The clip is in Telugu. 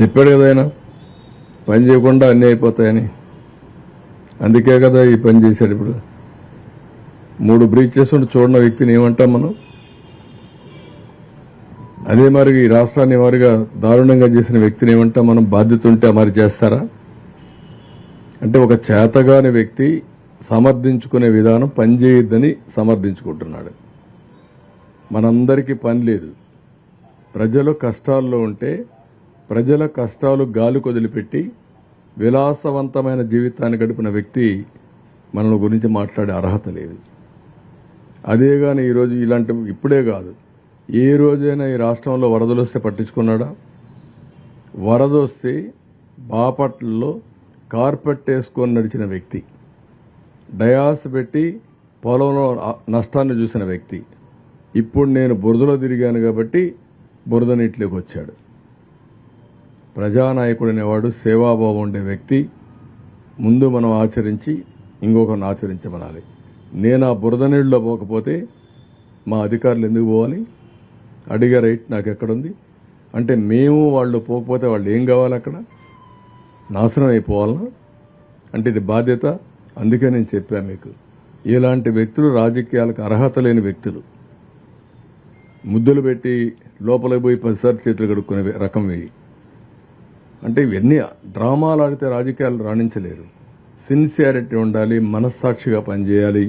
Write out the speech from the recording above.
చెప్పాడు కదా ఆయన పని చేయకుండా అన్నీ అయిపోతాయని. అందుకే కదా ఈ పని చేశాడు. ఇప్పుడు 3 బ్రీచ్ చేసుకుంటూ చూడని వ్యక్తిని ఏమంటాం మనం? అదే మరి ఈ రాష్ట్రాన్ని వారిగా దారుణంగా చేసిన వ్యక్తిని ఏమంటాం మనం? బాధ్యత ఉంటే మరి చేస్తారా? అంటే ఒక చేతగాని వ్యక్తి సమర్థించుకునే విధానం పనిచేయొద్దని సమర్థించుకుంటున్నాడు. మనందరికీ పని లేదు. ప్రజలు కష్టాల్లో ఉంటే ప్రజల కష్టాలు గాలి కొదిలిపెట్టి విలాసవంతమైన జీవితాన్ని గడిపిన వ్యక్తి మన గురించి మాట్లాడే అర్హత లేదు. అదే గాని ఈరోజు ఇలాంటి ఇప్పుడే కాదు, ఏ రోజైనా ఈ రాష్ట్రంలో వరదలు వస్తే పట్టించుకున్నాడా? వరద వస్తే బాపట్లలో కార్పెట్ వేసుకొని నడిచిన వ్యక్తి, డయాస్ పెట్టి పొలంలో నష్టాన్ని చూసిన వ్యక్తి, ఇప్పుడు నేను బురదలో తిరిగాను కాబట్టి బురద నీటిలోకి వచ్చాడు. ప్రజానాయకుడు అనేవాడు సేవాభావం ఉండే వ్యక్తి. ముందు మనం ఆచరించి ఇంకొకరిని ఆచరించమనాలి. నేను ఆ బురద నీళ్ళలో పోకపోతే మా అధికారులు ఎందుకు పోవాలి? అడిగే రైట్ నాకు ఎక్కడుంది? అంటే మేము వాళ్ళు పోకపోతే వాళ్ళు ఏం కావాలి? అక్కడ నాశనం అయిపోవాలనా? అంటే ఇది బాధ్యత. అందుకే నేను చెప్పాను మీకు, ఇలాంటి వ్యక్తులు రాజకీయాలకు అర్హత లేని వ్యక్తులు. ముద్దులు పెట్టి లోపలికి పోయి 10 సార్లు చేతులు కడుక్కునే రకం ఇవి. అంటే ఇవన్నీ డ్రామాలు ఆడితే రాజకీయాలు రాణించలేరు. సిన్సియారిటీ ఉండాలి, మనస్సాక్షిగా పనిచేయాలి.